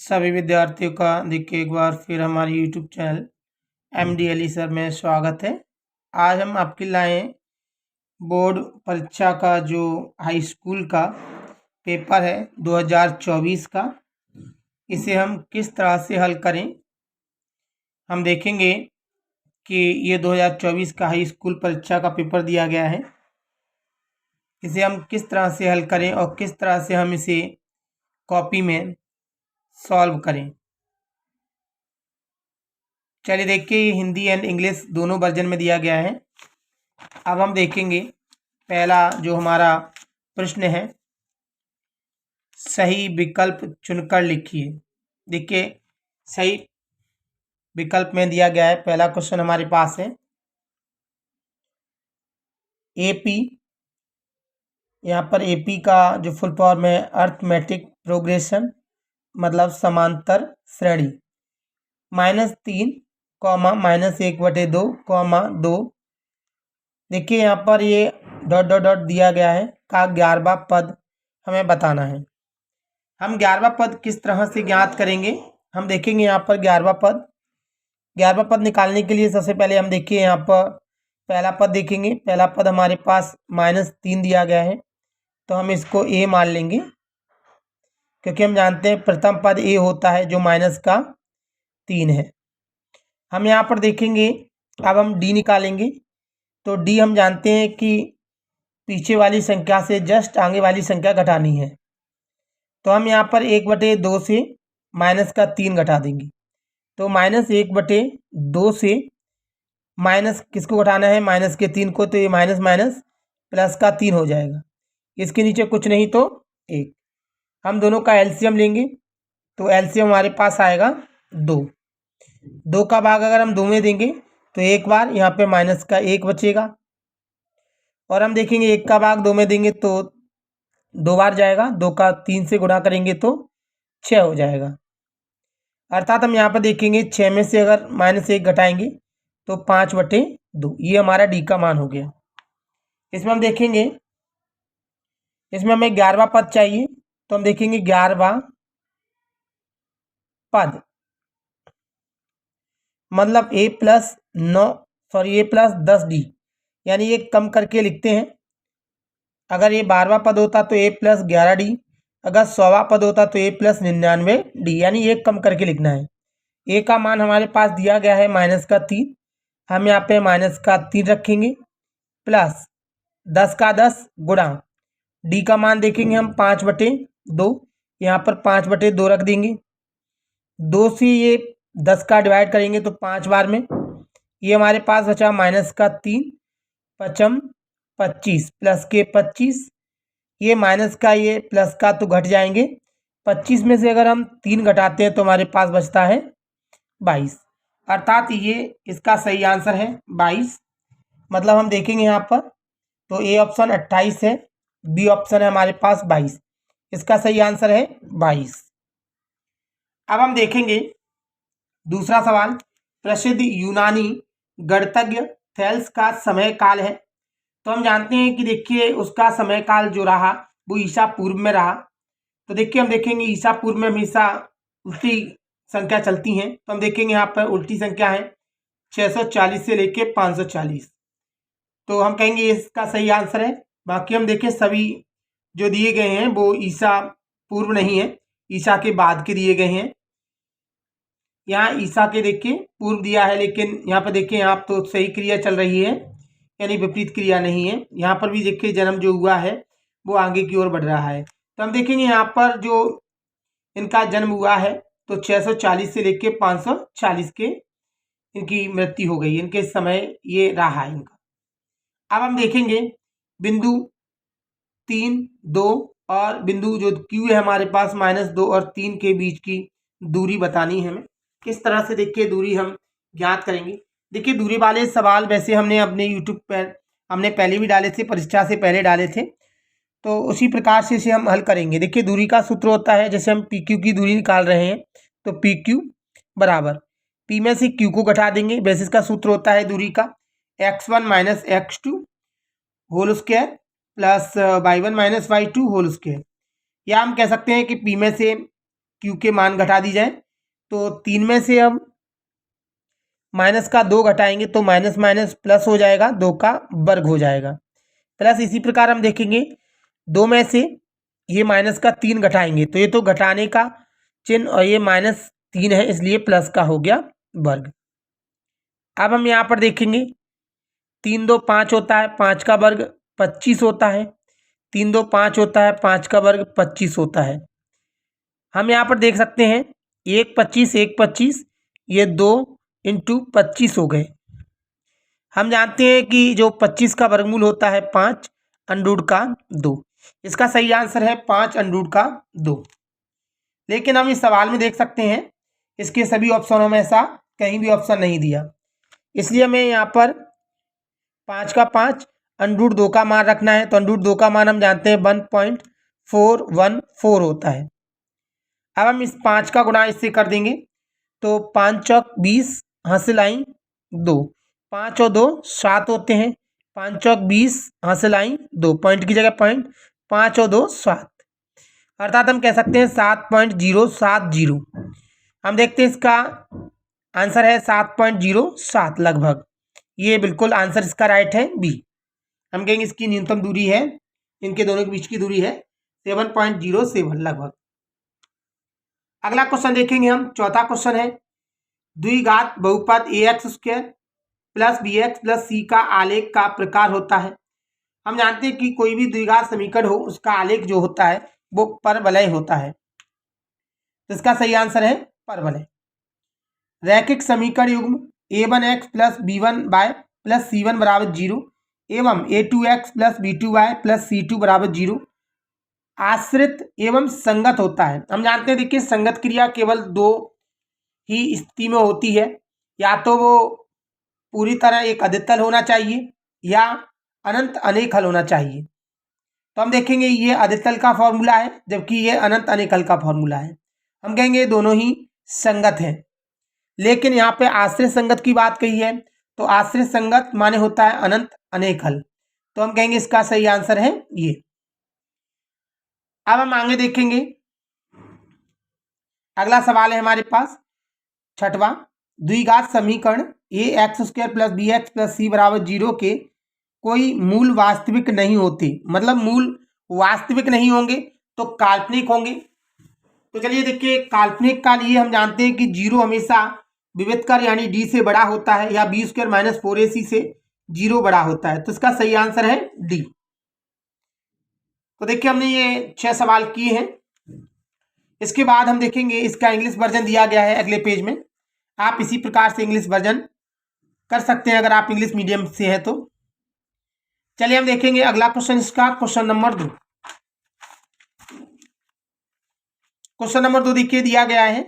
सभी विद्यार्थियों का देखिए एक बार फिर हमारे यूट्यूब चैनल MD सर में स्वागत है। आज हम आपके लाए बोर्ड परीक्षा का जो हाई स्कूल का पेपर है 2024 का, इसे हम किस तरह से हल करें। हम देखेंगे कि ये 2024 का हाई स्कूल परीक्षा का पेपर दिया गया है, इसे हम किस तरह से हल करें और किस तरह से हम इसे कॉपी में सॉल्व करें। चलिए देखिए, हिंदी एंड इंग्लिश दोनों वर्जन में दिया गया है। अब हम देखेंगे पहला जो हमारा प्रश्न है, सही विकल्प चुनकर लिखिए। देखिए सही विकल्प में दिया गया है, पहला क्वेश्चन हमारे पास है एपी। यहाँ पर एपी का जो फुल फॉर्म है अर्थमेटिक प्रोग्रेशन, मतलब समांतर श्रेणी, -3, -1/2, देखिए यहाँ पर ये डॉट डॉट डॉट दिया गया है का 11वां पद हमें बताना है। हम 11वां पद किस तरह से ज्ञात करेंगे, हम देखेंगे यहाँ पर 11वां पद निकालने के लिए सबसे पहले हम देखिए यहाँ पर पहला पद देखेंगे। पहला पद हमारे पास -3 दिया गया है, तो हम इसको ए मान लेंगे, क्योंकि हम जानते हैं प्रथम पद ए होता है जो -3 है। हम यहाँ पर देखेंगे, अब हम डी निकालेंगे, तो डी हम जानते हैं कि पीछे वाली संख्या से जस्ट आगे वाली संख्या घटानी है, तो हम यहाँ पर 1/2 से -3 घटा देंगे। तो -1/2 से माइनस किसको घटाना है, -3 को, तो ये +3 हो जाएगा। इसके नीचे कुछ नहीं तो 1। हम दोनों का एलसीएम लेंगे, तो एलसीएम हमारे पास आएगा 2 का भाग अगर हम 2 में देंगे तो एक बार यहाँ पे -1 बचेगा, और हम देखेंगे 1 का भाग 2 में देंगे तो 2 बार जाएगा, 2 का 3 से गुणा करेंगे तो 6 हो जाएगा। अर्थात हम यहाँ पर देखेंगे 6 में से अगर -1 घटाएंगे तो 5/2, ये हमारा डी का मान हो गया। इसमें हम देखेंगे, इसमें हमें 11वां पद चाहिए, तो हम देखेंगे 11वां पद मतलब a+10d, यानी ये कम करके लिखते हैं। अगर ये 12वां पद होता तो a+11d, अगर 100वां पद होता तो a+99d, यानी ये कम करके लिखना है। a का मान हमारे पास दिया गया है -3, हम यहाँ पे -3 रखेंगे, प्लस 10 का 10 गुणा डी का मान देखेंगे हम 5/2, यहाँ पर 5/2 रख देंगे। 2 से ये 10 का डिवाइड करेंगे तो 5 बार में, ये हमारे पास बचा -3, 5 25 प्लस के 25, ये माइनस का ये प्लस का तो घट जाएंगे। 25 में से अगर हम 3 घटाते हैं तो हमारे पास बचता है 22, अर्थात ये इसका सही आंसर है 22। मतलब हम देखेंगे यहाँ पर तो ए ऑप्शन 28 है, बी ऑप्शन है हमारे पास 22, इसका सही आंसर है 22। अब हम देखेंगे दूसरा सवाल, प्रसिद्ध यूनानी गणितज्ञ थेल्स का समय काल है। तो हम जानते हैं कि देखिए उसका समय काल जो रहा वो ईसा पूर्व में रहा। तो देखिए हम देखेंगे ईसा पूर्व में हमेशा उल्टी संख्या चलती हैं, तो हम देखेंगे यहाँ पर उल्टी संख्या है 640 से लेके 540, तो हम कहेंगे इसका सही आंसर है। बाकी हम देखें सभी जो दिए गए हैं वो ईसा पूर्व नहीं है, ईसा के बाद के दिए गए हैं। यहाँ ईसा के देखिए पूर्व दिया है, लेकिन यहाँ पर देखिए यहाँ तो सही क्रिया चल रही है, यानी विपरीत क्रिया नहीं है। यहाँ पर भी देखिए जन्म जो हुआ है वो आगे की ओर बढ़ रहा है। तो हम देखेंगे यहाँ पर जो इनका जन्म हुआ है तो 640 से लेके 540 के इनकी मृत्यु हो गई, इनके समय ये रहा है इनका। अब हम देखेंगे बिंदु 3, 2 और बिंदु जो Q है हमारे पास -2 और 3 के बीच की दूरी बतानी है हमें। किस तरह से देखिए दूरी हम ज्ञात करेंगे। देखिए दूरी वाले सवाल वैसे हमने अपने यूट्यूब पर हमने पहले भी डाले थे, परीक्षा से पहले डाले थे, तो उसी प्रकार से इसे हम हल करेंगे। देखिए दूरी का सूत्र होता है, जैसे हम PQ की दूरी निकाल रहे हैं तो PQ बराबर P में से Q को घटा देंगे, वैसे इसका सूत्र होता है दूरी का x1 - x2 whole square plus y1 - y2 whole square, या हम कह सकते हैं कि P में से क्यू के मान घटा दी जाए, तो 3 में से अब माइनस का 2 घटाएंगे तो माइनस माइनस प्लस हो जाएगा, 2 का वर्ग हो जाएगा। प्लस इसी प्रकार हम देखेंगे 2 में से ये माइनस का 3 घटाएंगे तो ये तो घटाने का चिन्ह और ये -3 है, इसलिए प्लस का हो गया वर्ग। अब हम यहाँ पर देखेंगे 3 2 5 होता है, 5 का वर्ग 25 होता है। 3 2 5 होता है, 5 का वर्ग 25 होता है। हम यहाँ पर देख सकते हैं 1 25 1 25, ये 2 इंटू 25 हो गए। हम जानते हैं कि जो 25 का वर्गमूल होता है 5 अंडरूट का 2। इसका सही आंसर है 5 अंडरूट का 2। लेकिन हम इस सवाल में देख सकते हैं इसके सभी ऑप्शनों में ऐसा कहीं भी ऑप्शन नहीं दिया, इसलिए हमें यहाँ पर 5 का 5 अंडरूट 2 का मान रखना है। तो अंडरूट 2 का मान हम जानते हैं 1.414 होता है। अब हम इस 5 का गुणा इससे कर देंगे तो 5 चौक 20, हासिल आई 2, 5 और 2 7 होते हैं, 5 चौक 20, हासिल आई 2, पॉइंट की जगह पॉइंट, 5 और 2 7, अर्थात हम कह सकते हैं 7.070। हम देखते हैं इसका आंसर है 7.07 लगभग, ये बिल्कुल आंसर इसका राइट है बी। हम कहेंगे इसकी न्यूनतम दूरी है, इनके दोनों के बीच की दूरी है 7.07 लगभग। अगला क्वेश्चन देखेंगे हम, चौथा क्वेश्चन है द्विघात बहुपद ax² plus bx plus c का आलेख का प्रकार होता है। हम जानते हैं कि कोई भी द्विघात समीकरण हो उसका आलेख जो होता है वो परवलय होता है, तो इसका सही आंसर है परवलय। रैखिक समीकरण युग्म a1x plus b1y plus c1 बराबर 0 एवं a2x plus b2y plus c2 बराबर 0 आश्रित एवं संगत होता है। हम जानते हैं देखिए संगत क्रिया केवल 2 ही स्थिति में होती है, या तो वो पूरी तरह एक अदितल होना चाहिए या अनंत अनेक हल होना चाहिए। तो हम देखेंगे ये अदितल का फॉर्मूला है जबकि ये अनंत अनेक हल का फॉर्मूला है। हम कहेंगे दोनों ही संगत हैं, लेकिन यहाँ पे आश्रित संगत की बात कही है तो आश्रित संगत माने होता है अनंत अनेक हल, तो हम कहेंगे इसका सही आंसर है ये। अब हम आगे देखेंगे, अगला सवाल है हमारे पास छठवां, द्विघात समीकरण ax² plus bx plus c बराबर 0 के कोई मूल वास्तविक नहीं होते, मतलब मूल वास्तविक नहीं होंगे तो काल्पनिक होंगे। तो चलिए देखिए काल्पनिक का लिए हम जानते हैं कि 0 हमेशा विविधकर यानी d से बड़ा होता है या b² माइनस 4ac से 0 बड़ा होता है, तो इसका सही आंसर है डी। तो देखिए हमने ये 6 सवाल किए हैं। इसके बाद हम देखेंगे इसका इंग्लिश वर्जन दिया गया है अगले पेज में, आप इसी प्रकार से इंग्लिश वर्जन कर सकते हैं अगर आप इंग्लिश मीडियम से हैं तो। चलिए हम देखेंगे अगला क्वेश्चन इसका, क्वेश्चन नंबर 2। क्वेश्चन नंबर 2 देखिए दिया गया है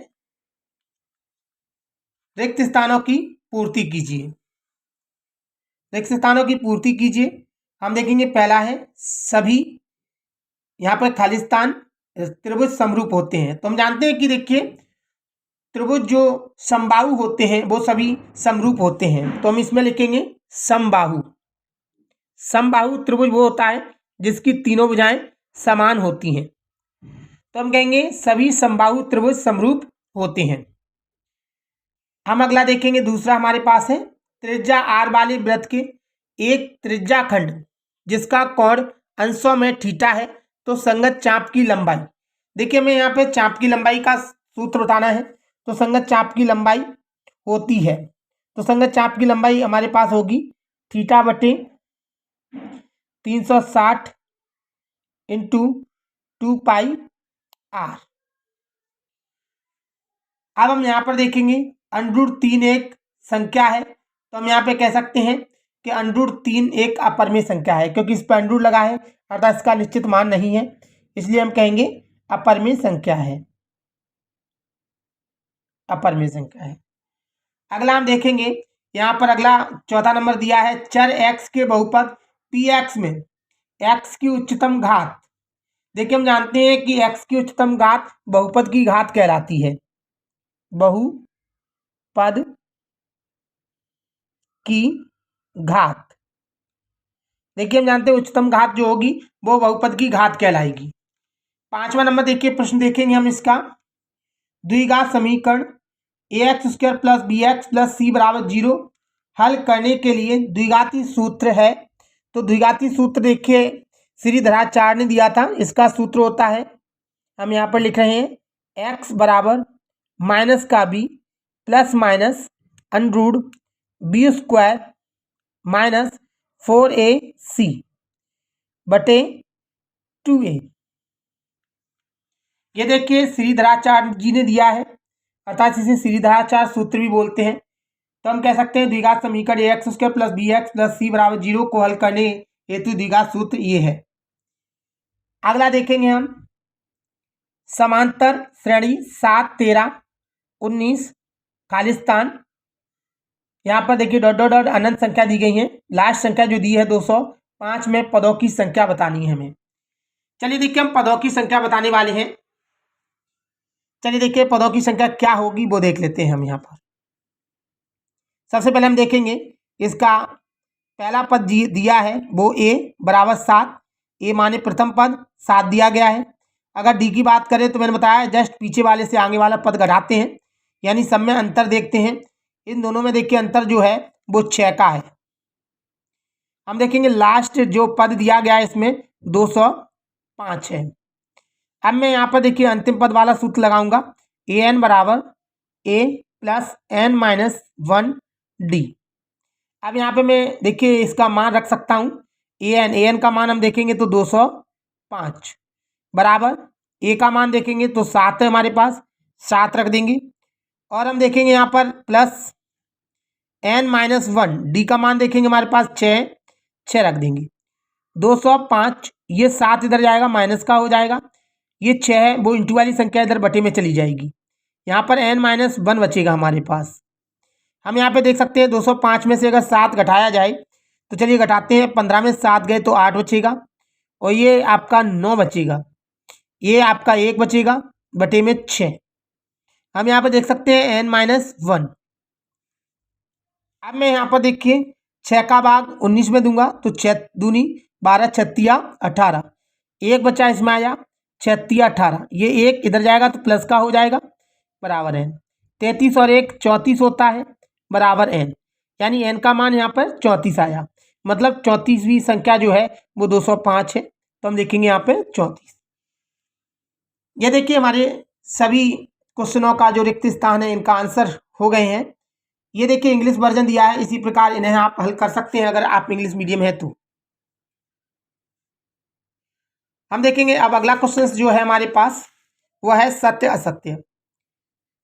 रिक्त स्थानों की पूर्ति कीजिए। रिक्त स्थानों की पूर्ति कीजिए, हम देखेंगे पहला है सभी यहाँ पर खाली स्थान त्रिभुज समरूप होते हैं। तो हम जानते हैं कि देखिए त्रिभुज जो समबाहु होते हैं वो सभी समरूप होते हैं, तो हम इसमें लिखेंगे समबाहु। समबाहु त्रिभुज वो होता है जिसकी तीनों भुजाएं समान होती हैं, तो हम कहेंगे सभी समबाहु त्रिभुज समरूप होते हैं। हम अगला देखेंगे, दूसरा हमारे पास है त्रिज्या r वाले वृत्त के एक त्रिज्या खंड जिसका कोण अंशों में थीटा है तो संगत चाप की लंबाई। देखिए हमें यहाँ पे चाप की लंबाई का सूत्र बताना है, तो संगत चाप की लंबाई होती है, तो संगत चाप की लंबाई हमारे पास होगी थीटा बटे 360 इंटू 2 पाई आर। अब हम यहाँ पर देखेंगे √3 एक संख्या है, तो हम यहाँ पे कह सकते हैं कि √3 एक अपरिमेय संख्या है, क्योंकि इस पर अंडरूट लगा है अर्थात इसका निश्चित मान नहीं है, इसलिए हम कहेंगे अपरिमेय संख्या है, अपरिमेय संख्या है। अगला हम देखेंगे यहाँ पर अगला चौथा नंबर दिया है चर x के बहुपद px में x की उच्चतम घात। देखिए हम जानते हैं कि x की उच्चतम घात बहुपद की घात कहलाती है, बहुपद की घात। देखिए हम जानते हैं उच्चतम घात जो होगी वो बहुपद की घात कहलाएगी। 5वां नंबर देखिए प्रश्न देखेंगे हम इसका, द्विघात समीकरण ax² plus bx plus c बराबर 0 हल करने के लिए द्विघाती सूत्र है। तो द्विघाती सूत्र देखिए श्रीधराचार्य ने दिया था, इसका सूत्र होता है, हम यहाँ पर लिख रहे हैं x बराबर माइनस का b plus minus under b square minus 4ac बटे 2a। ये देखिए श्रीधराचार्य जी ने दिया है, अर्थात इसे श्रीधराचार्य सूत्र भी बोलते हैं। तो हम कह सकते हैं द्विघात समीकरण ax² plus bx plus c बराबर 0 को हल करने हेतु द्विघात सूत्र ये है। अगला देखेंगे हम समांतर श्रेणी 7, 13, 19 खालिस्तान। यहाँ पर देखिए डॉट डॉट डॉट अनंत संख्या दी गई है, लास्ट संख्या जो दी है 205 में पदों की संख्या बतानी है हमें। चलिए देखिए हम पदों की संख्या बताने वाले हैं। चलिए देखिए पदों की संख्या क्या होगी वो देख लेते हैं हम यहाँ पर। सबसे पहले हम देखेंगे इसका पहला पद दिया है वो a बराबर 7, a माने प्रथम पद 7 दिया गया है। अगर d की बात करें तो मैंने बताया जस्ट पीछे वाले से आगे वाला पद घटाते हैं, यानी सब में अंतर देखते हैं। इन दोनों में देखिए अंतर जो है वो 6 का है। हम देखेंगे लास्ट जो पद दिया गया है इसमें 205 है। अब मैं यहाँ पर देखिए अंतिम पद वाला सूत्र लगाऊंगा, an बराबर a plus n minus 1d। अब यहाँ पे मैं देखिए इसका मान रख सकता हूँ an का मान हम देखेंगे तो 205 बराबर a का मान देखेंगे तो 7 है हमारे पास, 7 रख देंगे। और हम देखेंगे यहाँ पर प्लस n माइनस 1 d का मान देखेंगे हमारे पास 6 रख देंगे। 205 ये 7 इधर जाएगा माइनस का हो जाएगा, ये 6 है वो इंटू वाली संख्या इधर बटे में चली जाएगी। यहाँ पर n माइनस 1 बचेगा हमारे पास। हम यहाँ पे देख सकते हैं 205 में से अगर 7 घटाया जाए तो चलिए घटाते हैं, 15 में 7 गए तो 8 बचेगा और ये आपका 9 बचेगा, ये आपका 1 बचेगा बटे में 6। हम यहाँ पे देख सकते हैं n माइनस 1। अब मैं यहाँ पर देखिए 6 का भाग 19 में दूंगा तो 6 दूनी 12, 6 18, 1 बचा इसमें आया 6 18, ये 1 इधर जाएगा तो प्लस का हो जाएगा बराबर n। 33 और 1 34 होता है बराबर n, यानी n का मान यहाँ पर 34 आया, मतलब 34वीं संख्या जो है वो 205 है। तो हम देखेंगे यहाँ पे 34। ये देखिए हमारे सभी क्वेश्चनों का जो रिक्त स्थान है इनका आंसर हो गए हैं। ये देखिए इंग्लिश वर्जन दिया है, इसी प्रकार इन्हें आप हल कर सकते हैं अगर आप इंग्लिश मीडियम है तो। हम देखेंगे अब अगला क्वेश्चन जो है हमारे पास वह है सत्य असत्य।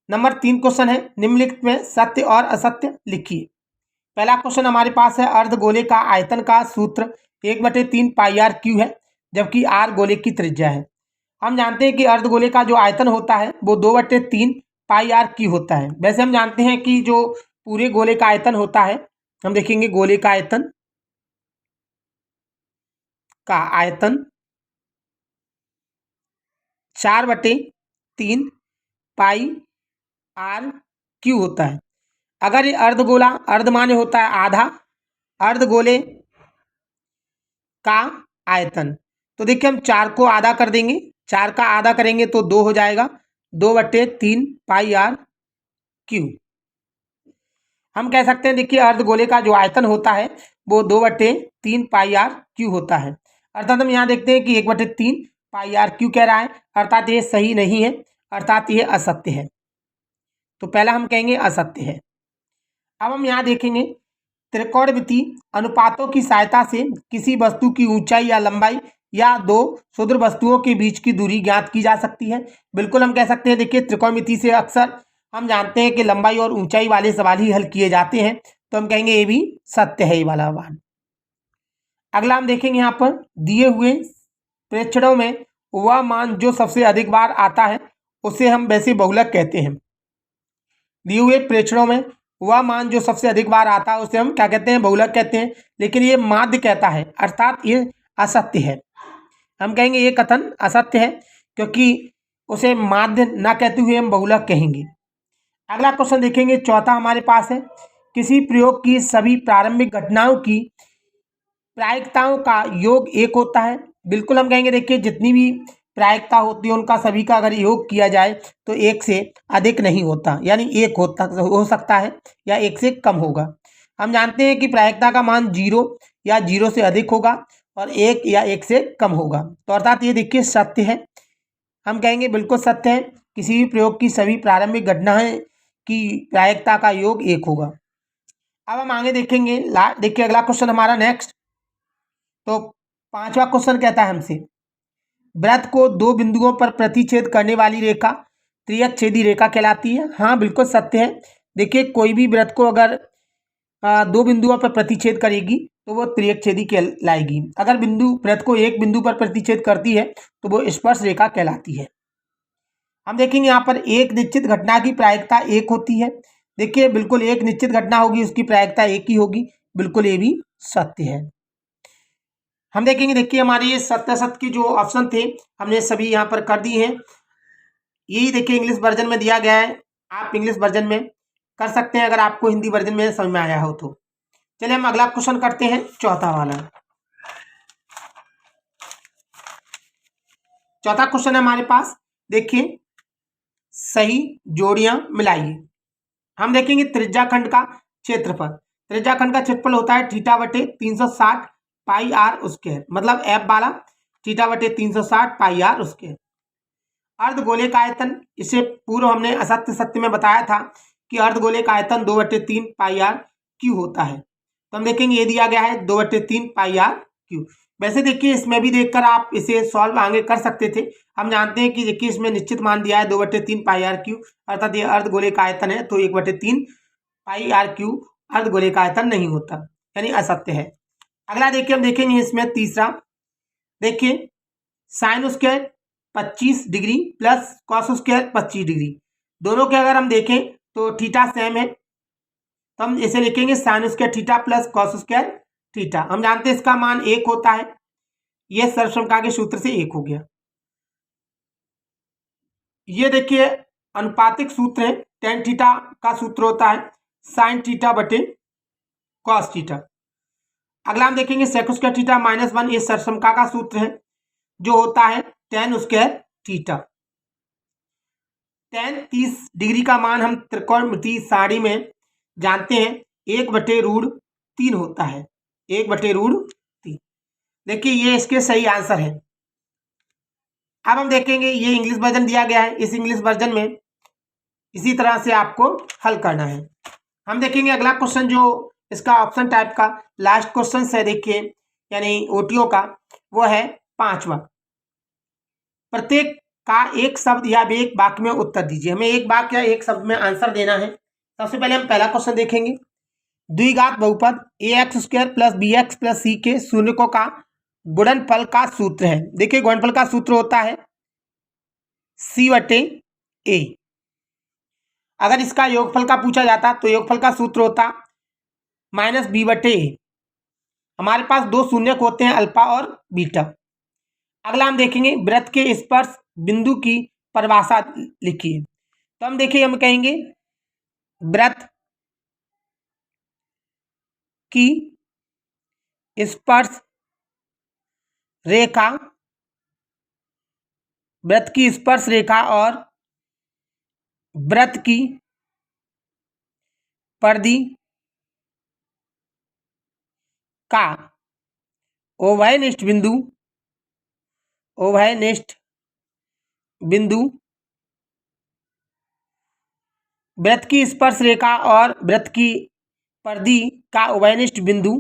नंबर 3 क्वेश्चन है, निम्नलिखित में सत्य और असत्य लिखिए। पहला क्वेश्चन हमारे पास है अर्धगोले का आयतन का सूत्र 1/3 पाई आर क्यू है, जबकि आर गोले की त्रिज्या है। हम जानते हैं कि अर्धगोले का जो आयतन होता है वो 2/3 पाई आर क्यू होता है। वैसे हम जानते हैं कि जो पूरे गोले का आयतन होता है, हम देखेंगे गोले का आयतन 4/3 पाई आर क्यू होता है। अगर ये अर्धगोला, अर्ध माने होता है आधा, अर्धगोले का आयतन, तो देखिए हम 4 को आधा कर देंगे, 4 का आधा करेंगे तो 2 हो जाएगा, 2/3 पाई आर क्यू। हम कह सकते हैं देखिए अर्धगोले का जो आयतन होता है वो 2/3 पाई आर क्यू होता है। अर्थात हम यहाँ देखते हैं कि 1/3 पाई आर क्यू कह रहा है, अर्थात ये सही नहीं है, अर्थात ये असत्य है। तो पहला हम कहेंगे असत्य है। अब हम यहाँ देखेंगे त्रिकोणमितीय अनुपातों की सहायता से किसी वस्तु की ऊंचाई या लंबाई या दो सुदूर वस्तुओं के बीच की दूरी ज्ञात की जा सकती है। बिल्कुल हम कह सकते हैं, देखिए त्रिकोणमिति से अक्सर हम जानते हैं कि लंबाई और ऊंचाई वाले सवाल ही हल किए जाते हैं, तो हम कहेंगे ये भी सत्य है, ये वाला सवाल। अगला हम देखेंगे यहाँ पर दिए हुए प्रेक्षणों में वह मान जो सबसे अधिक बार आता है उसे हम वैसे बहुलक कहते हैं। दिए हुए प्रेक्षणों में वह मान जो सबसे अधिक बार आता है उसे हम क्या कहते हैं, बहुलक कहते हैं। लेकिन ये माध्य कहता है, अर्थात ये असत्य है। हम कहेंगे ये कथन असत्य है, क्योंकि उसे माध्य न कहते हुए हम बहुलक कहेंगे। अगला क्वेश्चन देखेंगे, चौथा हमारे पास है किसी प्रयोग की सभी प्रारंभिक घटनाओं की प्रायिकताओं का योग 1 होता है। बिल्कुल हम कहेंगे देखिए जितनी भी प्रायिकता होती है उनका सभी का अगर योग किया जाए तो एक से अधिक नहीं होता, यानी एक हो सकता है या एक से कम होगा। हम जानते हैं कि प्रायिकता का मान 0 या 0 से अधिक होगा और 1 या 1 से कम होगा। तो अर्थात ये देखिए सत्य है, हम कहेंगे बिल्कुल सत्य है। किसी भी प्रयोग की सभी प्रारंभिक घटनाएं की प्रायिकता का योग 1 होगा। अब हम आगे देखेंगे, देखिए अगला क्वेश्चन हमारा नेक्स्ट। तो 5वां क्वेश्चन कहता है हमसे, वृत्त को 2 बिंदुओं पर प्रतिच्छेद करने वाली रेखा त्रियक छेदी रेखा कहलाती है। हाँ बिल्कुल सत्य है। देखिए कोई भी वृत्त को अगर 2 बिंदुओं पर प्रतिच्छेद करेगी तो वो त्रियक छेदी कहलाएगी। अगर वृत्त को एक बिंदु पर प्रतिच्छेद करती है तो वो स्पर्श रेखा कहलाती है। हम देखेंगे यहाँ पर एक निश्चित घटना की प्रायिकता 1 होती है। देखिए बिल्कुल एक निश्चित घटना होगी उसकी प्रायिकता 1 ही होगी, बिल्कुल ये भी सत्य है। हम देखेंगे, देखिए हमारे ये सत्य असत्य के जो ऑप्शन थे हमने सभी यहाँ पर कर दिए हैं। यही देखिए इंग्लिश वर्जन में दिया गया है, आप इंग्लिश वर्जन में कर सकते हैं अगर आपको हिंदी वर्जन में समझ में आया हो तो। चलिए हम अगला क्वेश्चन करते हैं, चौथा वाला। चौथा क्वेश्चन है हमारे पास, देखिए सही जोड़ियां मिलाइए। हम देखेंगे त्रिज्याखंड का क्षेत्रफल। त्रिज्याखंड का क्षेत्रफल होता है थीटा बटे 360 पाई आर स्क्वायर, मतलब एफ वाला थीटा बटे 360 पाई आर स्क्वायर। अर्धगोले का आयतन, इसे पूर्व हमने असत्य सत्य में बताया था कि अर्धगोले का आयतन 2/3 पाई आर क्यू होता है। तो हम देखेंगे ये दिया गया है 2/3 पाई आर क्यू। वैसे देखिए इसमें भी देखकर आप इसे सॉल्व आगे कर सकते थे। हम जानते हैं कि देखिए इसमें निश्चित मान दिया है 2/3 पाई आर क्यू, अर्थात ये अर्धगोले का आयतन है, तो 1/3 पाई आर क्यू अर्धगोले का आयतन नहीं होता, यानी असत्य है। अगला देखिए हम देखेंगे इसमें तीसरा, देखिए sine square 25 degree plus cos square 25 degree, दोनों के अगर हम देखें तो थीटा सेम है, तो हम इसे लिखेंगे sign square theta plus cos square theta. हम जानते हैं इसका मान 1 होता है, यह सर्वसमता के सूत्र से 1 हो गया। ये देखिए अनुपातिक सूत्र है, टेन थीटा का सूत्र होता है साइन थीटा बटे कॉस थीटा। अगला हम देखेंगे सेक स्क्वायर थीटा -1, ये सर्वसमता का सूत्र है जो होता है ten square theta. Ten 30 degree का मान हम त्रिकोणमितीय सारणी में जानते हैं 1/√3 होता है, 1/√3। देखिए ये इसके सही आंसर है। अब हम देखेंगे ये इंग्लिश वर्जन दिया गया है, इस इंग्लिश वर्जन में इसी तरह से आपको हल करना है। हम देखेंगे अगला क्वेश्चन जो इसका ऑप्शन टाइप का लास्ट क्वेश्चन है, देखिए यानी ओटीओ का, वो है 5वां। प्रत्येक का एक शब्द या एक वाक्य में उत्तर दीजिए। हमें एक वाक्य या एक शब्द में आंसर देना है। सबसे पहले हम पहला क्वेश्चन देखेंगे, द्विघात बहुपद ax² + bx + c के शून्यकों का गुणनफल का सूत्र है। देखिए गुणनफल का सूत्र होता है c/a। अगर इसका योगफल का पूछा जाता तो योगफल का सूत्र होता -b/a। हमारे पास दो शून्यक होते हैं अल्फा और बीटा। अगला हम देखेंगे वृत्त के स्पर्श बिंदु की परिभाषा लिखिए। तो हम देखिए हम कहेंगे वृत्त की स्पर्श रेखा, वृत्त की स्पर्श रेखा और वृत्त की परिधि का उभयनिष्ठ बिंदु वृत्त की स्पर्श रेखा और वृत्त की परिधि का उभयनिष्ठ बिंदु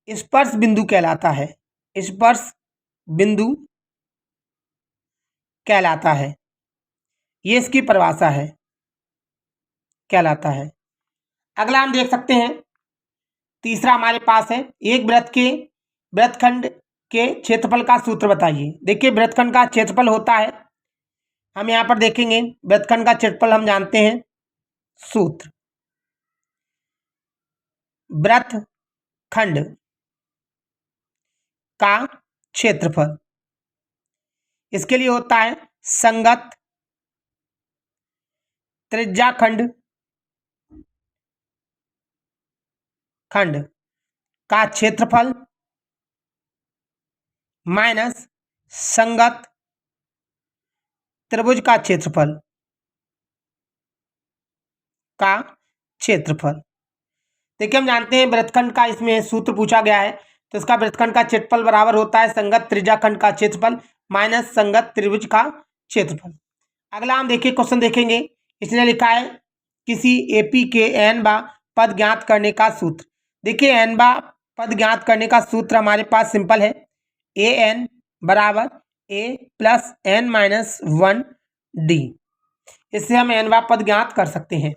स्पर्श बिंदु कहलाता है, स्पर्श बिंदु कहलाता है। ये इसकी परिभाषा है, कहलाता है। अगला हम देख सकते हैं तीसरा हमारे पास है, एक वृत्तखंड के क्षेत्रफल का सूत्र बताइए। देखिए वृत्तखंड का क्षेत्रफल होता है, हम यहाँ पर देखेंगे वृत्तखंड का क्षेत्रफल हम जानते हैं सूत्र, वृत्तखंड का क्षेत्रफल इसके लिए होता है संगत त्रिज्याखंड का क्षेत्रफल माइनस संगत त्रिभुज का क्षेत्रफल देखिए हम जानते हैं वृत्तखंड का इसमें सूत्र पूछा गया है, तो इसका वृत्तखंड का क्षेत्रफल बराबर होता है संगत त्रिज्याखंड का क्षेत्रफल माइनस संगत त्रिभुज का क्षेत्रफल। अगला हम देखिए क्वेश्चन देखेंगे, इसने लिखा है किसी एपी के एन बा पद ज्ञात करने का सूत्र। देखिए एन बा पद ज्ञात करने का सूत्र हमारे पास सिंपल है, ए एन बराबर ए प्लस एन माइनस 1 डी। इससे हम एन बा पद ज्ञात कर सकते हैं।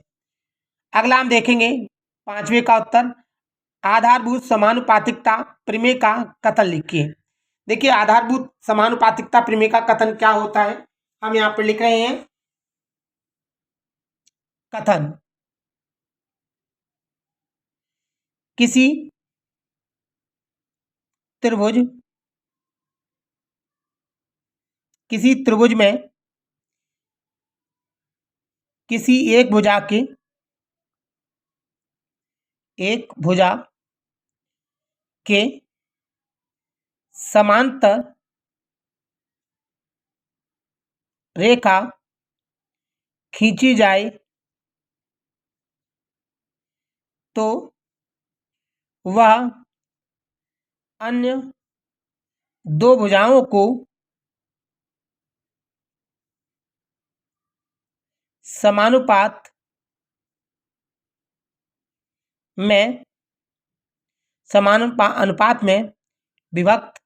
अगला हम देखेंगे पांचवें का उत्तर, आधारभूत समानुपातिकता प्रमेय का कथन लिखिए। देखिए आधारभूत समानुपातिकता प्रमेय का कथन क्या होता है, हम यहाँ पर लिख रहे हैं कथन, किसी त्रिभुज में किसी एक भुजा के समांतर रेखा खींची जाए तो वह अन्य दो भुजाओं को समानुपात अनुपात में विभक्त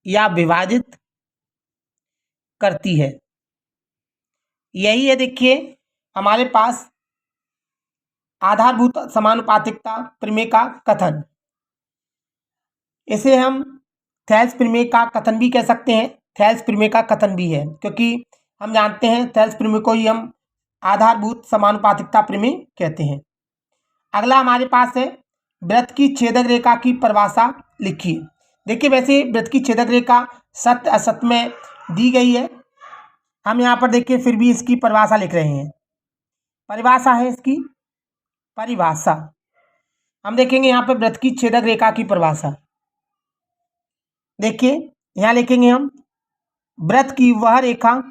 या विभाजित करती है। यही है देखिए हमारे पास आधारभूत समानुपातिकता प्रमेय का कथन। इसे हम थेल्स प्रमेय का कथन भी कह सकते हैं, थेल्स प्रमेय का कथन भी है, क्योंकि हम जानते हैं थेल्स प्रमेय को ही हम आधारभूत समानुपातिकता प्रमेय कहते हैं। अगला हमारे पास है वृत्त की छेदक रेखा की परिभाषा लिखिए। देखिए वैसे वृत्त की छेदक रेखा सत्य असत्य में दी गई है, हम यहाँ पर देखिए फिर भी इसकी परिभाषा लिख रहे हैं। परिभाषा है इसकी परिभाषा, हम देखेंगे यहाँ पर वृत्त की छेदक रेखा की परिभाषा। देखिए यहाँ लिखेंगे हम वृत्त की वह रेखा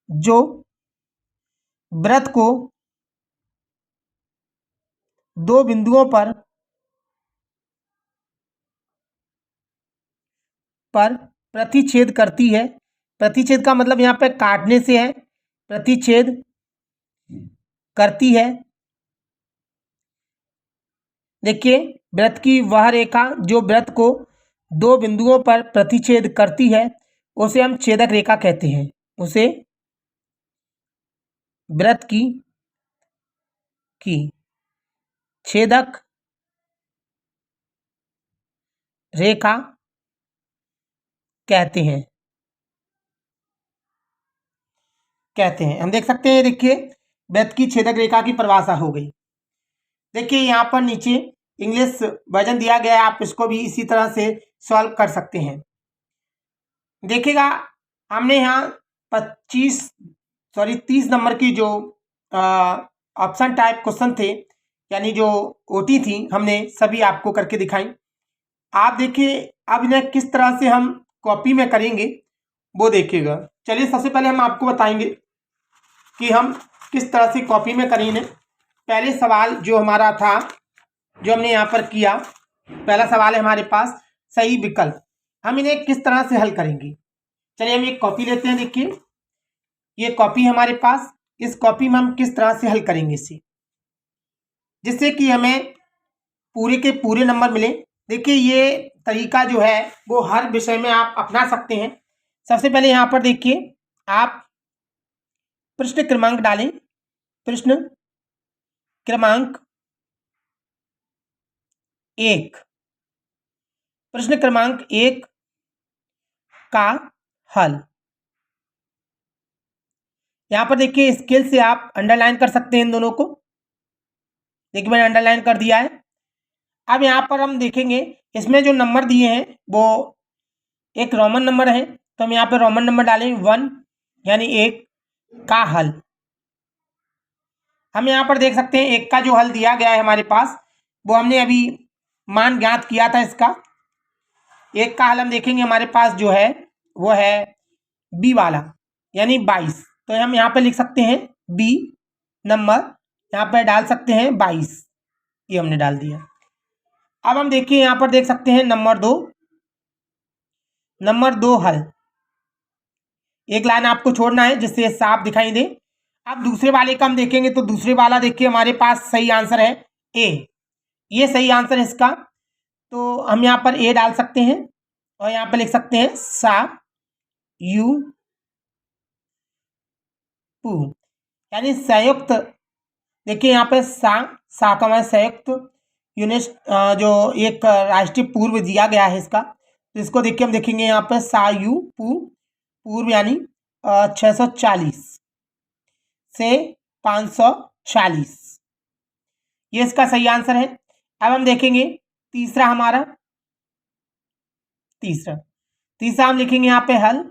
जो वृत्त को दो बिंदुओं पर प्रतिच्छेद करती है। प्रतिच्छेद का मतलब यहाँ पे काटने से है, प्रतिच्छेद करती है। देखिए वृत्त की वह रेखा जो वृत्त को दो बिंदुओं पर प्रतिच्छेद करती है उसे हम छेदक रेखा कहते हैं, उसे वृत्त की छेदक रेखा कहते हैं। हम देख सकते हैं, देखिए वृत्त की छेदक रेखा की परिभाषा हो गई। देखिए यहाँ पर नीचे इंग्लिश वर्जन दिया गया है, आप इसको भी इसी तरह से सॉल्व कर सकते हैं। देखिएगा हमने यहाँ 30 नंबर की जो ऑप्शन टाइप क्वेश्चन थे, यानी जो ओटी थी, हमने सभी आपको करके दिखाई। आप देखिए अब इन्हें किस तरह से हम कॉपी में करेंगे वो देखिएगा। चलिए सबसे पहले हम आपको बताएंगे कि हम किस तरह से कॉपी में करेंगे। पहले सवाल जो हमारा था, जो हमने यहाँ पर किया, पहला सवाल है हमारे पास सही विकल्प, हम इन्हें किस तरह से हल करेंगे। चलिए हम एक कॉपी लेते हैं। देखिए ये कॉपी हमारे पास, इस कॉपी में हम किस तरह से हल करेंगे इसे, जिससे कि हमें पूरे के पूरे नंबर मिले। देखिए ये तरीका जो है वो हर विषय में आप अपना सकते हैं। सबसे पहले यहाँ पर देखिए आप प्रश्न क्रमांक डालें, प्रश्न क्रमांक 1, प्रश्न क्रमांक 1 का हल। यहाँ पर देखिए स्केल से आप अंडरलाइन कर सकते हैं इन दोनों को। देखिए मैंने अंडरलाइन कर दिया है। अब यहाँ पर हम देखेंगे इसमें जो नंबर दिए हैं वो एक रोमन नंबर है, तो हम यहाँ पर रोमन नंबर डालें 1 यानी 1 का हल। हम यहाँ पर देख सकते हैं 1 का जो हल दिया गया है हमारे पास, वो हमने अभी मान ज्ञात किया था इसका। एक का हल हम देखेंगे हमारे पास जो है वो है बी वाला, यानी 22। तो हम यहाँ पे लिख सकते हैं बी नंबर, यहाँ पे डाल सकते हैं 22, ये हमने डाल दिया। अब हम देखिए यहाँ पर देख सकते हैं नंबर 2, नंबर 2 हल। एक लाइन आपको छोड़ना है जिससे साफ दिखाई दे। अब दूसरे वाले का हम देखेंगे तो दूसरे वाला देखिए हमारे पास सही आंसर है ए, ये सही आंसर है इसका। तो हम यहाँ पर ए डाल सकते हैं और यहाँ पर लिख सकते हैं सा यू पू, यानी संयुक्त। देखिए यहाँ पे सा का मतलब संयुक्त यूनिट, जो एक राष्ट्रीय पूर्व दिया गया है इसका, तो इसको देखिए हम देखेंगे यहाँ पे सा यू पूर्व यानी 640 से 540, ये इसका सही आंसर है। अब हम देखेंगे तीसरा हमारा, तीसरा हम लिखेंगे यहाँ पे हल।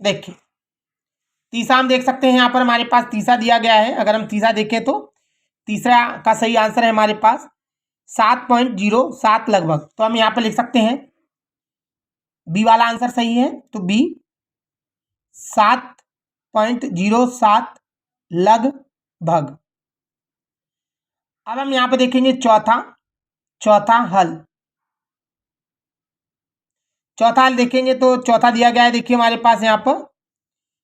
देखिए तीसरा हम देख सकते हैं यहाँ पर हमारे पास तीसरा दिया गया है। अगर हम तीसरा देखें तो तीसरा का सही आंसर है हमारे पास 7.07 लगभग। तो हम यहाँ पर लिख सकते हैं बी वाला आंसर सही है, तो बी 7.07 लगभग। अब हम यहाँ पे देखेंगे चौथा हल। चौथा हल देखेंगे तो चौथा दिया गया है, देखिए हमारे पास यहाँ पर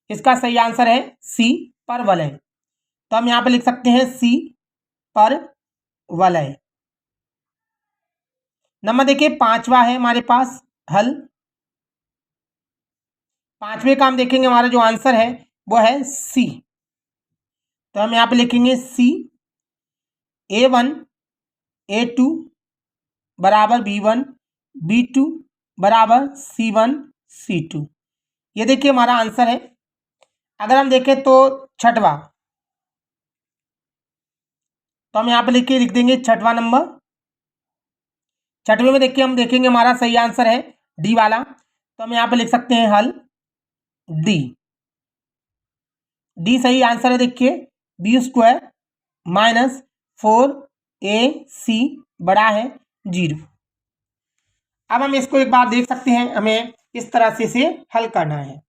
इसका सही आंसर है सी पर वलय। तो हम यहाँ पे लिख सकते हैं सी पर वलय। नंबर देखिए पांचवा है हमारे पास हल। पांचवे का हम देखेंगे हमारा जो आंसर है वो है सी। तो हम यहाँ पे लिखेंगे सी A1 A2 बराबर B1 B2 बराबर C1 C2, ये देखिए हमारा आंसर है। अगर हम देखें तो छठवा, तो हम यहाँ पे लिख देंगे छठवा नंबर। छठवें में देखिए हम देखेंगे हमारा सही आंसर है डी वाला। तो हम यहाँ पे लिख सकते हैं हल डी। डी सही आंसर है, देखिए B² माइनस 4AC बड़ा है 0। अब हम इसको एक बार देख सकते हैं, हमें इस तरह से इसे हल करना है।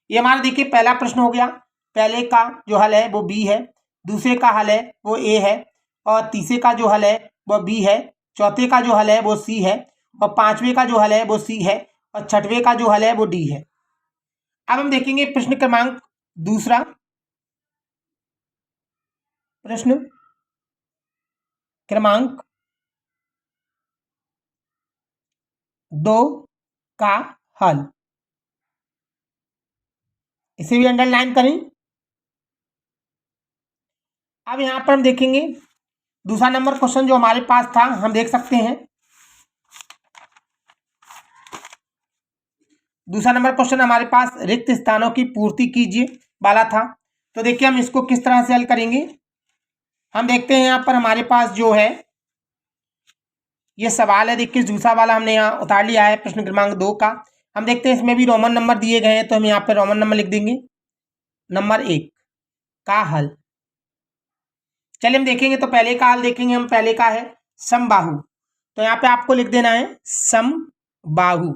ये हमारा देखिए पहला प्रश्न हो गया। पहले का जो हल है वो बी है, दूसरे का हल है वो ए है, और तीसरे का जो हल है वो बी है, चौथे का जो हल है वो सी है, और पांचवे का जो हल है वो सी है, और छठवें का जो हल है वो डी है। अब हम देखेंगे प्रश्न क्रमांक दूसरा। प्रश्न क्रमांक 2 का हल, इसे भी अंडरलाइन करें। अब यहां पर हम देखेंगे दूसरा नंबर क्वेश्चन जो हमारे पास था, हम देख सकते हैं दूसरा नंबर क्वेश्चन हमारे पास रिक्त स्थानों की पूर्ति कीजिए वाला था। तो देखिए हम इसको किस तरह से हल करेंगे। हम देखते हैं यहाँ पर हमारे पास जो है ये सवाल है, देखिए दूसरा वाला हमने यहाँ उतार लिया है प्रश्न क्रमांक 2 का। हम देखते हैं इसमें भी रोमन नंबर दिए गए हैं, तो हम यहाँ पर रोमन नंबर लिख देंगे। नंबर 1 का हल, चलिए हम देखेंगे तो पहले का हल देखेंगे हम। पहले का है समबाहु, तो यहाँ पे आपको लिख देना है समबाहु।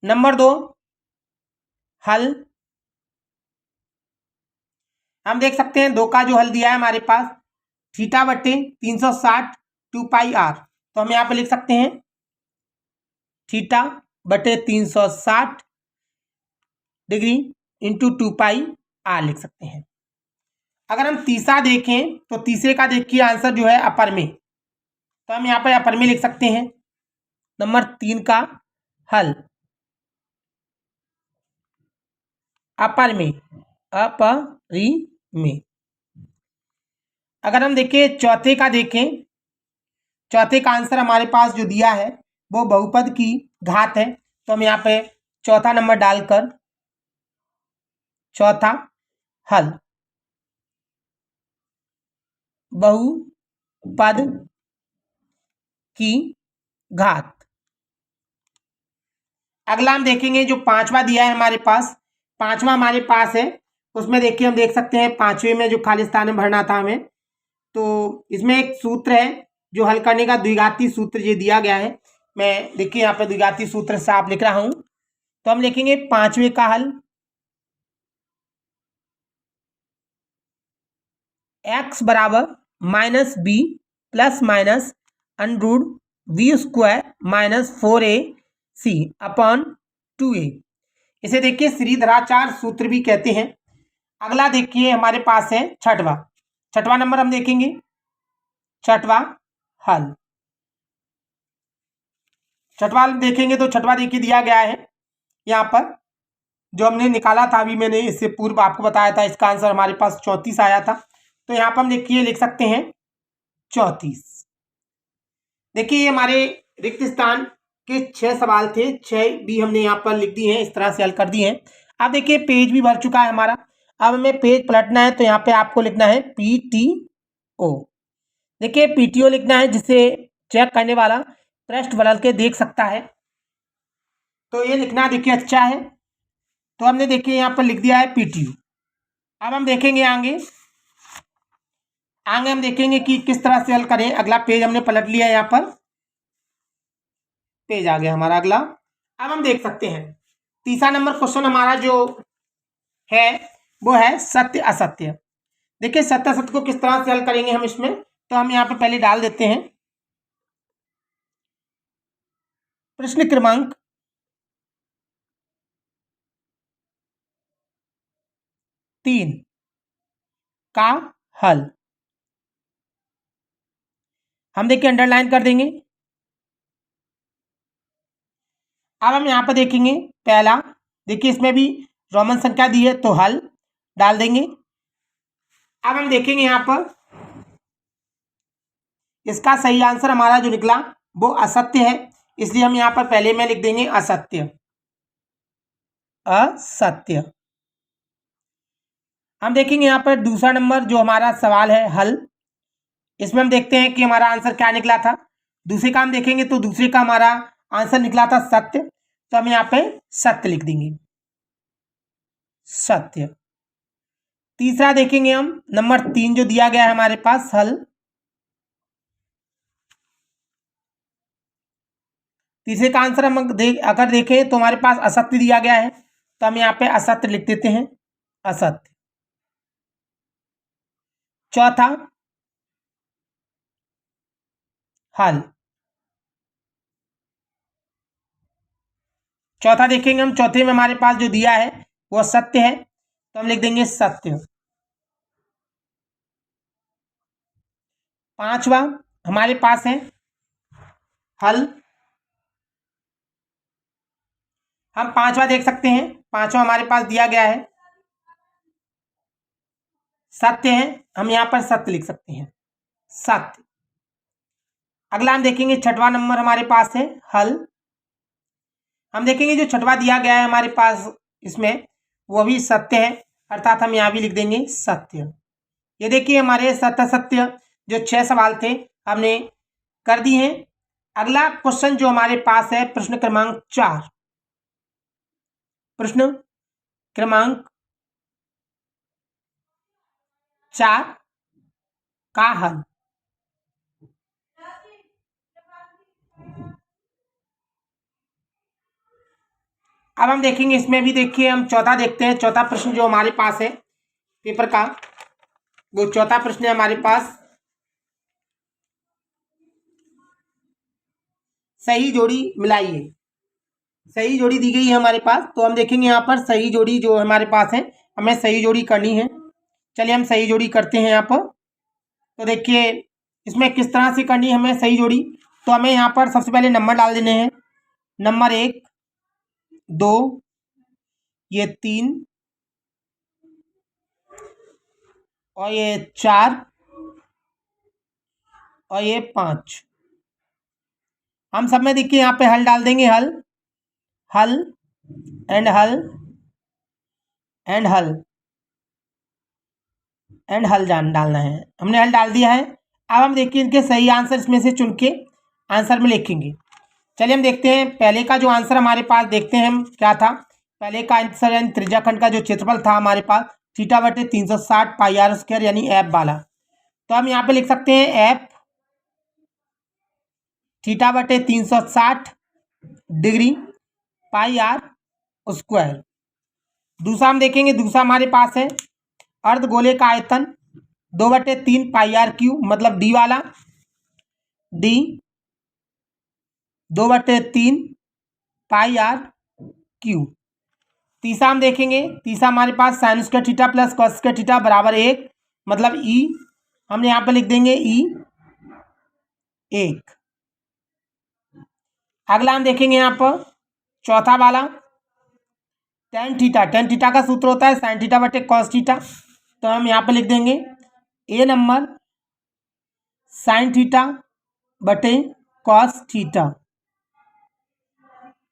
नंबर 2 हल, हम देख सकते हैं 2 का जो हल दिया है हमारे पास θ/360 2πr। तो हम यहाँ पे लिख सकते हैं θ/360 डिग्री इंटू 2πr लिख सकते हैं। अगर हम तीसरा देखें तो तीसरे का देखिए आंसर जो है अपर में, तो हम यहाँ पर अपर में लिख सकते हैं। नंबर 3 का हल अपर में, अपरी में। अगर हम देखें चौथे का देखें, चौथे का आंसर हमारे पास जो दिया है वो बहुपद की घात है। तो हम यहाँ पे चौथा नंबर डालकर चौथा हल बहुपद की घात। अगला हम देखेंगे जो पांचवा दिया है हमारे पास, पांचवा हमारे पास है उसमें देखिए हम देख सकते हैं 5वें में जो खाली स्थान में भरना था हमें, तो इसमें एक सूत्र है जो हल करने का, द्विघाती सूत्र ये दिया गया है। मैं देखिए यहाँ पे द्विघाती सूत्र साफ लिख रहा हूं। तो हम लिखेंगे 5वें का हल x बराबर minus b plus minus under b square minus 4ac upon 2a। इसे देखिए श्रीधराचार्य सूत्र भी कहते हैं। अगला देखिए हमारे पास है छठवां नंबर हम देखेंगे, छठवां हल। छठवां देखेंगे तो छठवां देखिए दिया गया है यहाँ पर, जो हमने निकाला था अभी, मैंने इससे पूर्व आपको बताया था। इसका आंसर हमारे पास 34 आया था। तो यहाँ पर हम देखिए लिख सकते हैं 34। देखिए ये हमारे रिक्त स्थान के 6 सवाल थे, 6 भी हमने यहाँ पर लिख दिए हैं, इस तरह से हल कर दिए हैं। अब देखिए पेज भी भर चुका है हमारा। अब हमें पेज पलटना है, तो यहाँ पे आपको लिखना है PTO। देखिए PTO लिखना है, जिसे चेक करने वाला पृष्ठ बदल के देख सकता है। तो ये लिखना देखिए अच्छा है। तो हमने देखिए यहाँ पर लिख दिया है PTO। अब हम देखेंगे आगे हम देखेंगे कि किस तरह से हल करें। अगला पेज हमने पलट लिया है, यहाँ पर पेज आ गया हमारा अगला। अब हम देख सकते हैं तीसरा नंबर क्वेश्चन हमारा जो है वो है सत्य असत्य। देखिए सत्य असत्य को किस तरह से हल करेंगे हम इसमें, तो हम यहाँ पे पहले डाल देते हैं प्रश्न क्रमांक 3 का हल। हम देखिए अंडरलाइन कर देंगे। अब हम यहाँ पर देखेंगे पहला, देखिए इसमें भी रोमन संख्या दी है तो हल डाल देंगे। अब हम देखेंगे यहाँ पर इसका सही आंसर हमारा जो निकला वो असत्य है, इसलिए हम यहाँ पर पहले में लिख देंगे असत्य। असत्य। हम देखेंगे यहाँ पर दूसरा नंबर जो हमारा सवाल है हल, इसमें हम देखते हैं कि हमारा आंसर क्या निकला था। दूसरे का हम देखेंगे तो दूसरे का हमारा आंसर निकला था सत्य, तो हम यहाँ पे सत्य लिख देंगे, सत्य। तीसरा देखेंगे हम नंबर 3 जो दिया गया है हमारे पास हल, तीसरे का आंसर हम अगर देखें तो हमारे पास असत्य दिया गया है, तो हम यहाँ पे असत्य लिख देते हैं, असत्य। चौथा हल, चौथा देखेंगे हम, चौथे में हमारे पास जो दिया है वो सत्य है, तो हम लिख देंगे सत्य। पांचवा हमारे पास है हल, हम पांचवा देख सकते हैं, पांचवा हमारे पास दिया गया है सत्य है, हम यहाँ पर सत्य लिख सकते हैं, सत्य। अगला हम देखेंगे छठवां नंबर हमारे पास है हल। हम देखेंगे जो छठवां दिया गया है हमारे पास इसमें वो भी सत्य है, अर्थात हम यहाँ भी लिख देंगे सत्य। ये देखिए हमारे सत्य सत्य जो 6 सवाल थे हमने कर दिए हैं। अगला क्वेश्चन जो हमारे पास है प्रश्न क्रमांक 4, प्रश्न क्रमांक 4 का हल। अब हम देखेंगे इसमें भी, देखिए हम चौथा देखते हैं। चौथा प्रश्न जो हमारे पास है पेपर का, वो चौथा प्रश्न है हमारे पास सही जोड़ी मिलाइए। सही जोड़ी दी गई है हमारे पास, तो हम देखेंगे यहाँ पर सही जोड़ी जो हमारे पास है, हमें सही जोड़ी करनी है। चलिए हम सही जोड़ी करते हैं यहाँ पर। तो देखिए इसमें किस तरह से करनी है हमें सही जोड़ी, तो हमें यहाँ पर सबसे पहले नंबर डाल देने हैं। नंबर 1 2 ये 3 और ये 4 और ये 5। हम सब में देखिए यहाँ पे हल डाल देंगे, हल हल एंड हल एंड हल एंड हल डालना है। हमने हल डाल दिया है। अब हम देखिए इनके सही आंसर इसमें से चुन के आंसर में लिखेंगे। चलिए हम देखते हैं पहले का जो आंसर हमारे पास, देखते हैं हम क्या था। पहले का आंसर यानी त्रिज्याखंड का जो क्षेत्रफल था हमारे पास थीटा बटे 360 पाई आर स्क्वायर यानी एफ वाला। तो हम यहाँ पे लिख सकते हैं एफ थीटा बटे 360 डिग्री पाई आर स्क्वायर। दूसरा हम देखेंगे, दूसरा हमारे पास है अर्धगोले का आयतन 2/3 पाई आर क्यू, मतलब डी वाला, डी 2/3 पाई आर क्यू। तीसरा हम देखेंगे, तीसरा हमारे पास sine square theta plus cos square theta बराबर 1, मतलब ई हमने यहाँ पे लिख देंगे ई 1। अगला हम देखेंगे यहाँ पर चौथा वाला टेन थीटा। टेन थीटा का सूत्र होता है साइन थीटा बटे कॉस थीटा। तो हम यहाँ पे लिख देंगे ए नंबर साइन थीटा बटे कॉस थीटा।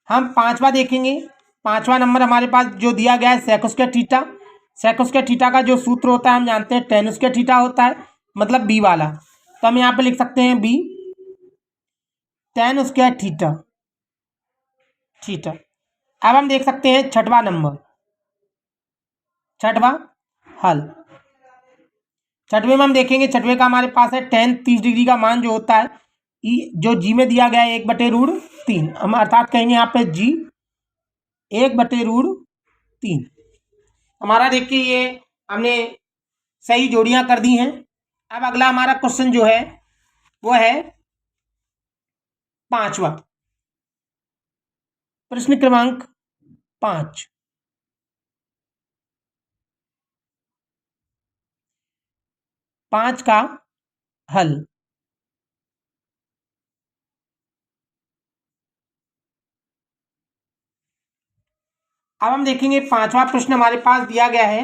हम पांचवा देखेंगे, पांचवा नंबर हमारे पास जो दिया गया है sec square theta. Sec square theta का जो सूत्र होता है हम जानते हैं टेन स्क्वायर थीटा होता है, मतलब बी वाला। तो हम यहाँ पे लिख सकते हैं b tan square theta theta. अब हम देख सकते हैं छठवां नंबर, छठवां हल। छठवें में हम देखेंगे, छठवें का हमारे पास है टेन 30 डिग्री का मान जो होता है ई, जो जी में दिया गया है 1/√3, हम अर्थात कहेंगे यहाँ पे जी 1/√3। हमारा देखिए ये हमने सही जोड़ियां कर दी हैं। अब अगला हमारा क्वेश्चन जो है वो है पांचवा, प्रश्न क्रमांक 5। पांच का हल। अब हम देखेंगे पांचवा प्रश्न हमारे पास दिया गया है,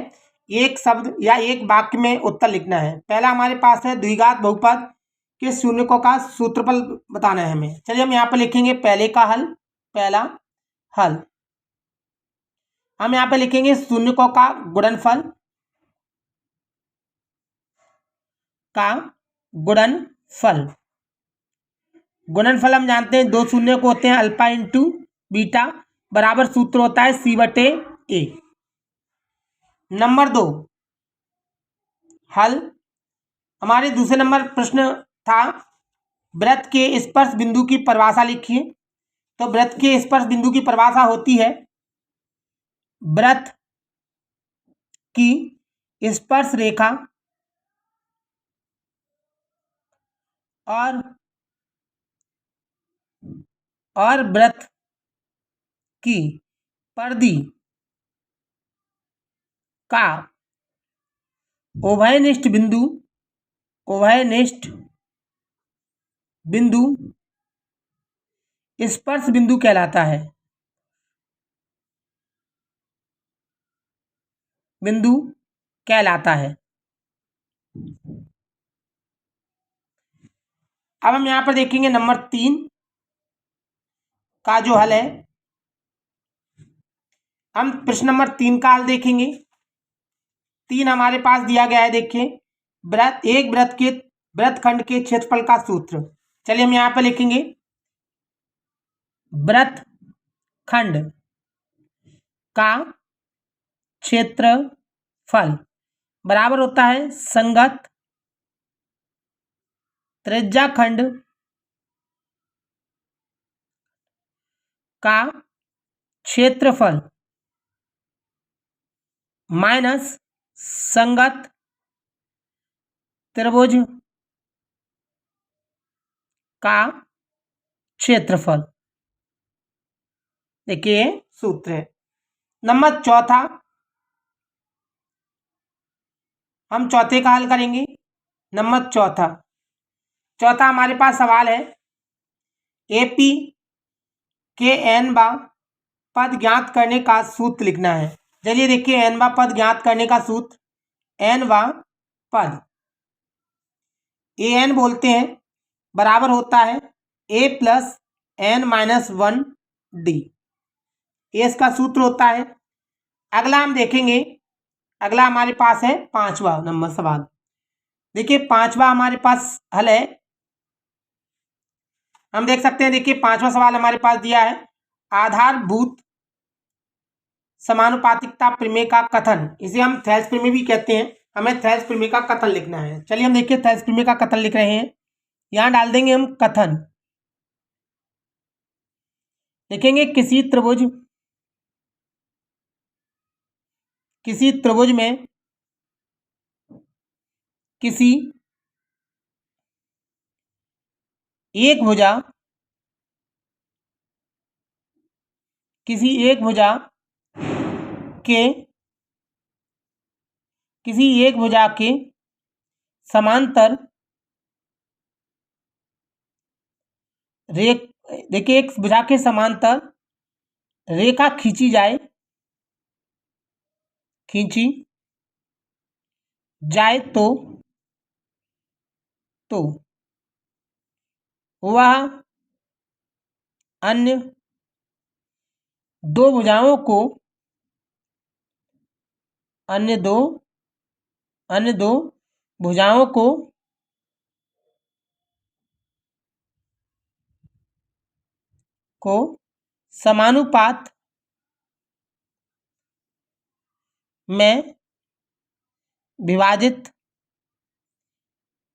एक शब्द या एक वाक्य में उत्तर लिखना है। पहला हमारे पास है द्विघात बहुपद के शून्यकों का सूत्रफल बताना है हमें। चलिए हम यहाँ पे लिखेंगे पहले का हल, पहला हल। हम यहाँ पे लिखेंगे शून्यकों का गुणनफल, का गुणनफल। गुणनफल हम जानते हैं 2 शून्य को होते हैं अल्फा इंटू बीटा, बराबर सूत्र होता है C/A। नंबर 2 हल। हमारे दूसरे नंबर प्रश्न था वृत्त के स्पर्श बिंदु की परिभाषा लिखिए। तो वृत्त के स्पर्श बिंदु की परिभाषा होती है वृत्त की स्पर्श रेखा और वृत्त की परिधि का उभयनिष्ठ बिंदु, उभयनिष्ठ बिंदु स्पर्श बिंदु कहलाता है, बिंदु कहलाता है। अब हम यहां पर देखेंगे नंबर 3 का जो हल है। हम प्रश्न नंबर 3 का हल देखेंगे। 3 हमारे पास दिया गया है, देखिए वृत्त, एक वृत्त के वृत्तखंड के क्षेत्रफल का सूत्र। चलिए हम यहां पर लिखेंगे वृत्तखंड का क्षेत्रफल बराबर होता है संगत त्रिज्याखंड का क्षेत्रफल माइनस संगत त्रिभुज का क्षेत्रफल। देखिए सूत्र है। नंबर चौथा, हम चौथे का हल करेंगे। नंबर चौथा, चौथा हमारे पास सवाल है एपी के एनवा पद ज्ञात करने का सूत्र लिखना है। चलिए देखिए एनवा पद ज्ञात करने का सूत्र, एनवा पद ए एन बोलते हैं, बराबर होता है ए प्लस एन माइनस 1 डी, ये इसका सूत्र होता है। अगला हम देखेंगे, अगला हमारे पास है पांचवा नंबर सवाल। देखिए पांचवा हमारे पास हल है, हम देख सकते हैं। देखिए पांचवा सवाल हमारे पास दिया है आधारभूत समानुपातिकता प्रमेय का कथन, इसे हम थेल्स प्रमेय भी कहते हैं। हमें थेल्स प्रमेय का कथन लिखना है। चलिए हम देखिए थेल्स प्रमेय का कथन लिख रहे हैं। यहां डाल देंगे हम कथन, लिखेंगे किसी त्रिभुज में किसी एक भुजा के समांतर देखिए एक भुजा के समांतर रेखा खींची जाए तो वह अन्य दो भुजाओं को समानुपात में विभाजित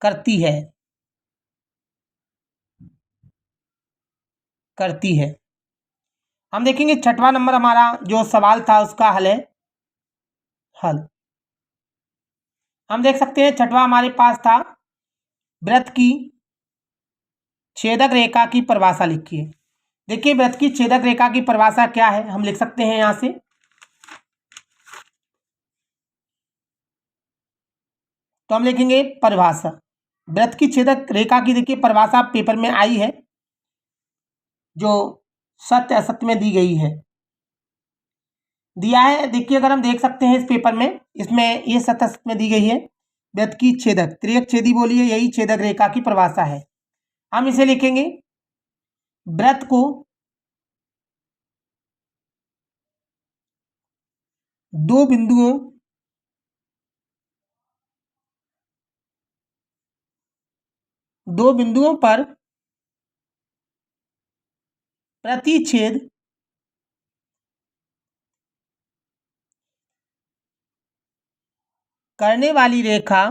करती है। हम देखेंगे छठवां नंबर हमारा जो सवाल था उसका हल। हम देख सकते हैं छठवां हमारे पास था, वृत्त की छेदक रेखा की परिभाषा लिखिए। देखिए वृत्त की छेदक रेखा की परिभाषा क्या है, हम लिख सकते हैं यहां से। तो हम लिखेंगे परिभाषा, वृत्त की छेदक रेखा की देखिए परिभाषा पेपर में आई है, जो सत्य असत्य में दी गई है, दिया है। देखिए अगर हम देख सकते हैं इस पेपर में, इसमें ये सत्य असत्य में दी गई है। वृत्त की छेदक त्रियक छेदी बोलिए, यही छेदक रेखा की परिभाषा है। हम इसे लिखेंगे, वृत्त को दो बिंदुओं पर प्रतिच्छेद करने वाली रेखा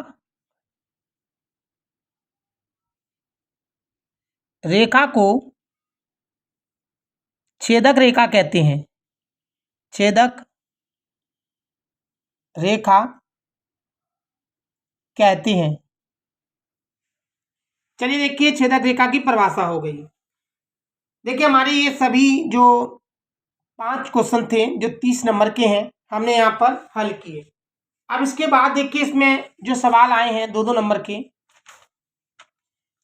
को छेदक रेखा कहते हैं। छेदक रेखा कहते हैं। चलिए देखिए छेदक रेखा की परिभाषा हो गई। देखिए हमारे ये सभी जो 5 क्वेश्चन थे जो 30 नंबर के हैं, हमने यहाँ पर हल किए। अब इसके बाद देखिए इसमें जो सवाल आए हैं 2-2 नंबर के,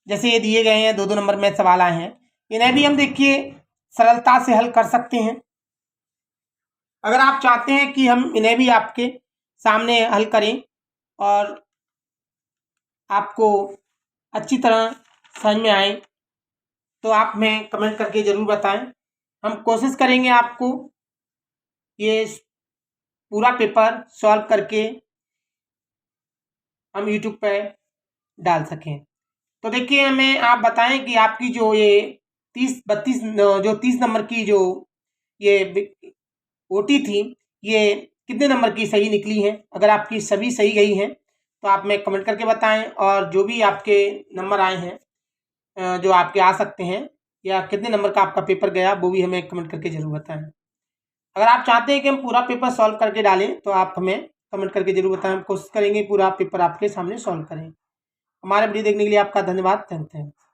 जैसे ये दिए गए हैं 2-2 नंबर में सवाल आए हैं, इन्हें भी हम देखिए सरलता से हल कर सकते हैं। अगर आप चाहते हैं कि हम इन्हें भी आपके सामने हल करें और आपको अच्छी तरह समझ में आए, तो आप हमें कमेंट करके ज़रूर बताएं। हम कोशिश करेंगे आपको ये पूरा पेपर सॉल्व करके हम यूट्यूब पर डाल सकें। तो देखिए हमें आप बताएं कि आपकी जो ये 30 नंबर की जो ये ओटी थी, ये कितने नंबर की सही निकली है। अगर आपकी सभी सही गई हैं तो आप हमें कमेंट करके बताएं, और जो भी आपके नंबर आए हैं जो आपके आ सकते हैं, या कितने नंबर का आपका पेपर गया, वो भी हमें कमेंट करके ज़रूर बताएं। अगर आप चाहते हैं कि हम पूरा पेपर सॉल्व करके डालें तो आप हमें कमेंट करके ज़रूर बताएं। हम कोशिश करेंगे पूरा पेपर आपके सामने सॉल्व करें। हमारे वीडियो देखने के लिए आपका धन्यवाद। Thank you.